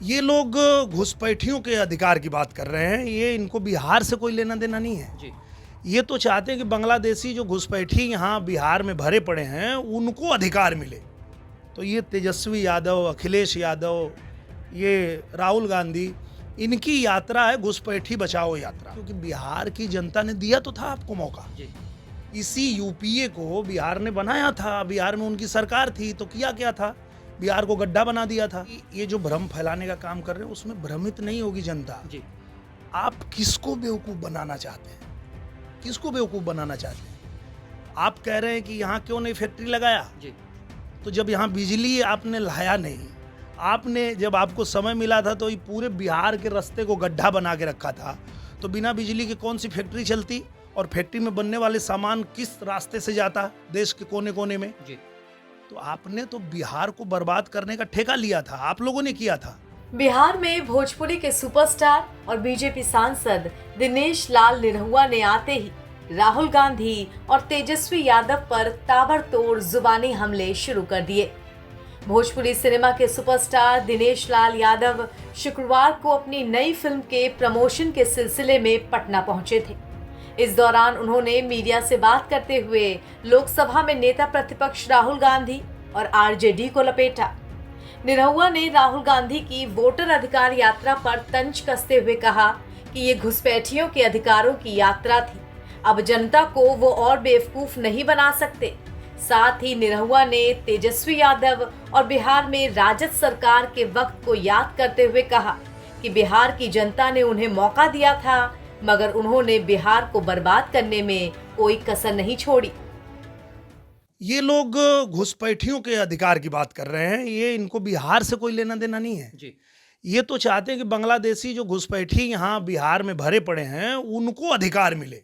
ये लोग घुसपैठियों के अधिकार की बात कर रहे हैं। ये इनको बिहार से कोई लेना देना नहीं है जी। ये तो चाहते हैं कि बांग्लादेशी जो घुसपैठी यहाँ बिहार में भरे पड़े हैं उनको अधिकार मिले। तो ये तेजस्वी यादव, अखिलेश यादव, ये राहुल गांधी, इनकी यात्रा है घुसपैठी बचाओ यात्रा। क्योंकि बिहार की जनता ने दिया तो था आपको मौका। जी। इसी यूपीए को बिहार ने बनाया था, बिहार में उनकी सरकार थी तो किया क्या था, बिहार को गड्ढा बना दिया था। ये जो भ्रम फैलाने का काम कर रहे हैं उसमें भ्रमित नहीं होगी जनता। जी। आप किसको बेवकूफ बनाना चाहते हैं? किसको बेवकूफ बनाना चाहते हैं? आप कह रहे हैं कि यहाँ क्यों नहीं फैक्ट्री लगाया? जी। तो जब यहाँ बिजली आपने लाया नहीं, आपने जब आपको समय मिला था तो ये पूरे बिहार के रास्ते को गड्ढा बना के रखा था, तो बिना बिजली के कौन सी फैक्ट्री चलती और फैक्ट्री में बनने वाले सामान किस रास्ते से जाता देश के कोने कोने में? जी। तो आपने तो बिहार को बर्बाद करने का ठेका लिया था, आप लोगों ने किया था। बिहार में भोजपुरी के सुपरस्टार और बीजेपी सांसद दिनेश लाल निरहुआ ने आते ही राहुल गांधी और तेजस्वी यादव पर ताबड़तोड़ जुबानी हमले शुरू कर दिए। भोजपुरी सिनेमा के सुपरस्टार दिनेश लाल यादव शुक्रवार को अपनी नई फिल्म के प्रमोशन के सिलसिले में पटना पहुंचे थे। इस दौरान उन्होंने मीडिया से बात करते हुए लोकसभा में नेता प्रतिपक्ष राहुल गांधी और आरजेडी को लपेटा। निरहुआ ने राहुल गांधी की वोटर अधिकार यात्रा पर तंज कसते हुए कहा कि ये घुसपैठियों के अधिकारों की यात्रा थी, अब जनता को वो और बेवकूफ नहीं बना सकते। साथ ही निरहुआ ने तेजस्वी यादव और बिहार में राजद सरकार के वक्त को याद करते हुए कहा कि बिहार की जनता ने उन्हें मौका दिया था, मगर उन्होंने बिहार को बर्बाद करने में कोई कसर नहीं छोड़ी। ये लोग घुसपैठियों के अधिकार की बात कर रहे हैं। ये इनको बिहार से कोई लेना देना नहीं है। जी। ये तो चाहते हैं कि बांग्लादेशी जो घुसपैठी यहाँ बिहार में भरे पड़े हैं उनको अधिकार मिले,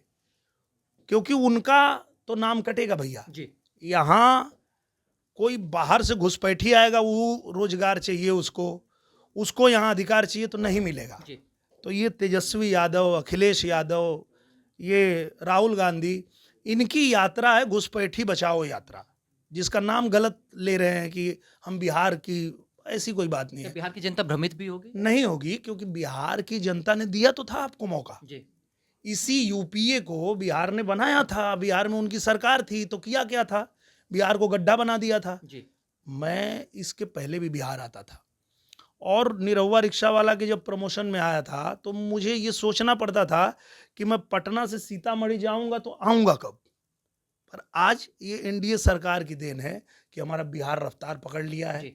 क्योंकि उनका तो नाम कटेगा भैया। जी। यहाँ कोई बाहर से घुसपैठी आएगा, वो रोजगार चाहिए उसको यहाँ अधिकार चाहिए तो नहीं मिलेगा। जी। तो ये तेजस्वी यादव, अखिलेश यादव, ये राहुल गांधी, इनकी यात्रा है घुसपैठी बचाओ यात्रा, जिसका नाम गलत ले रहे हैं कि हम बिहार की, ऐसी कोई बात नहीं क्या है। बिहार की जनता भ्रमित भी होगी? नहीं होगी, क्योंकि बिहार की जनता ने दिया तो था आपको मौका। जी। इसी यूपीए को बिहार ने बनाया था, बिहार में उनकी सरकार थी तो किया क्या था, बिहार को गड्ढा बना दिया था। जी। मैं इसके पहले भी बिहार आता था और निरहुआ रिक्शा वाला के जब प्रमोशन में आया था तो मुझे ये सोचना पड़ता था कि मैं पटना से सीतामढ़ी जाऊंगा तो आऊंगा कब। पर आज ये एनडीए सरकार की देन है कि हमारा बिहार रफ्तार पकड़ लिया है। जी।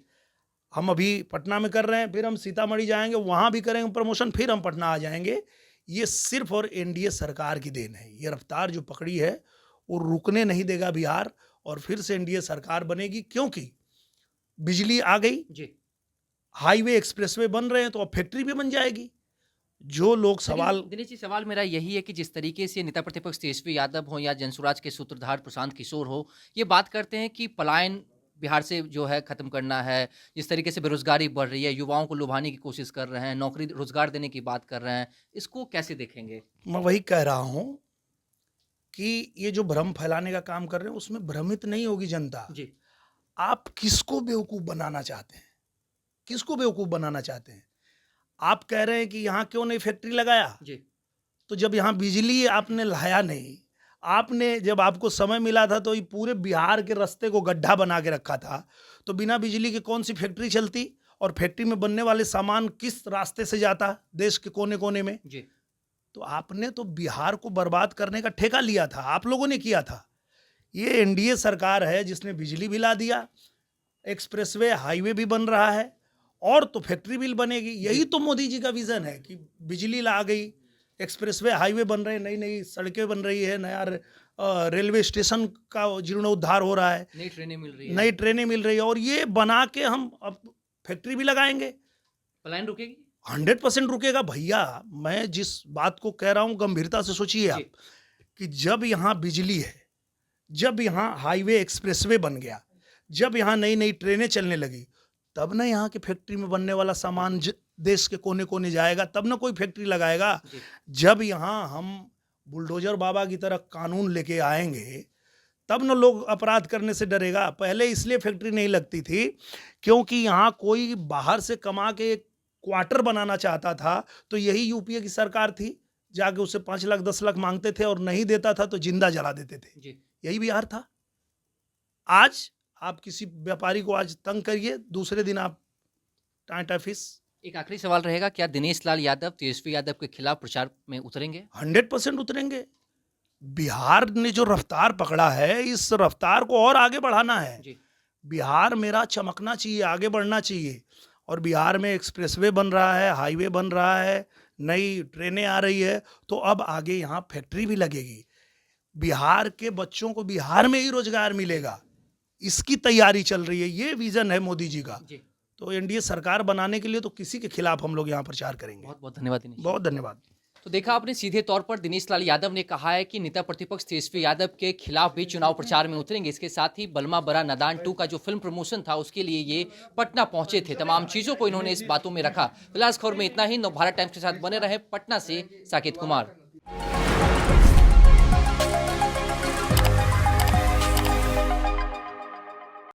हम अभी पटना में कर रहे हैं, फिर हम सीतामढ़ी जाएंगे, वहां भी करेंगे प्रमोशन, फिर हम पटना आ जाएंगे। ये सिर्फ और एनडीए सरकार की देन है। ये रफ्तार जो पकड़ी है वो रुकने नहीं देगा बिहार, और फिर से एनडीए सरकार बनेगी, क्योंकि बिजली आ गई, जी। हाईवे एक्सप्रेसवे बन रहे हैं, तो अब फैक्ट्री भी बन जाएगी। जो लोग सवाल, दिनेश जी, सवाल मेरा यही है कि जिस तरीके से नेता प्रतिपक्ष तेजस्वी यादव हो या जनसुराज के सूत्रधार प्रशांत किशोर हो, ये बात करते हैं कि पलायन बिहार से जो है खत्म करना है, जिस तरीके से बेरोजगारी बढ़ रही है, युवाओं को लुभाने की कोशिश कर रहे हैं, नौकरी रोजगार देने की बात कर रहे हैं, इसको कैसे देखेंगे? मैं वही कह रहा हूं कि ये जो भ्रम फैलाने का काम कर रहे हैं उसमें भ्रमित नहीं होगी जनता। जी। आप किसको बेवकूफ बनाना चाहते हैं? किसको बेवकूफ बनाना चाहते हैं? आप कह रहे हैं कि यहाँ क्यों नहीं फैक्ट्री लगाया? जी। तो जब यहाँ बिजली आपने लाया नहीं, आपने जब आपको समय मिला था तो ये पूरे बिहार के रास्ते को गड्ढा बना के रखा था, तो बिना बिजली के कौन सी फैक्ट्री चलती और फैक्ट्री में बनने वाले सामान किस रास्ते से जाता देश के कोने कोने में? जी। तो आपने तो बिहार को बर्बाद करने का ठेका लिया था, आप लोगों ने किया था। ये एनडीए सरकार है जिसने बिजली भी ला दिया, एक्सप्रेसवे हाईवे भी बन रहा है, और तो फैक्ट्री भी बनेगी। यही तो मोदी जी का विजन है कि बिजली ला गई, एक्सप्रेसवे हाईवे बन रहे हैं, नई नई सड़कें बन रही है, नया रेलवे स्टेशन का जीर्णोद्धार हो रहा है, नई ट्रेनें मिल रही है, नई ट्रेनें मिल रही है, और ये बना के हम अब फैक्ट्री भी लगाएंगे। पलायन रुकेगी? 100% रुकेगा भैया। मैं जिस बात को कह रहा हूँ गंभीरता से सोचिए आप, कि जब यहाँ बिजली है, जब यहाँ हाईवे एक्सप्रेसवे बन गया, जब यहाँ नई नई ट्रेनें चलने लगी, तब ना यहाँ के फैक्ट्री में बनने वाला सामान देश के कोने कोने जाएगा, तब ना कोई फैक्ट्री लगाएगा। जब यहाँ हम बुलडोजर बाबा की तरह कानून लेके आएंगे, तब ना लोग अपराध करने से डरेगा। पहले इसलिए फैक्ट्री नहीं लगती थी क्योंकि यहाँ कोई बाहर से कमा के क्वार्टर बनाना चाहता था तो यही यूपीए की सरकार थी, जाके उसे 5 लाख 10 लाख मांगते थे और नहीं देता था तो जिंदा जला देते थे। जी यही बिहार था। आज आप किसी व्यापारी को आज तंग करिए, दूसरे दिन आप टाटा फिश। एक आखिरी सवाल रहेगा, क्या दिनेश लाल यादव तेजस्वी यादव के खिलाफ प्रचार में उतरेंगे? 100% उतरेंगे। बिहार ने जो रफ्तार पकड़ा है, इस रफ्तार को और आगे बढ़ाना है। जी बिहार मेरा चमकना चाहिए, आगे बढ़ना चाहिए। और बिहार में एक्सप्रेसवे बन रहा है, हाईवे बन रहा है, नई ट्रेनें आ रही है, तो अब आगे यहाँ फैक्ट्री भी लगेगी। बिहार के बच्चों को बिहार में ही रोजगार मिलेगा, इसकी तैयारी चल रही है। ये विजन है मोदी जी का। जी तो एनडीए सरकार बनाने के लिए तो किसी के खिलाफ हम लोग यहाँ प्रचार करेंगे। बहुत बहुत धन्यवाद दिनेश। बहुत धन्यवाद। तो देखा आपने, सीधे तौर पर दिनेश लाल यादव ने कहा है कि नेता प्रतिपक्ष तेजस्वी यादव के खिलाफ भी चुनाव प्रचार में उतरेंगे। इसके साथ ही बलमा बड़ा नादान 2 का जो फिल्म प्रमोशन था उसके लिए ये पटना पहुंचे थे। तमाम चीजों को इन्होंने इस बातों में रखा। फिलहाल इस खबर में इतना ही। नवभारत टाइम्स के साथ बने रहे। पटना से साकेत कुमार।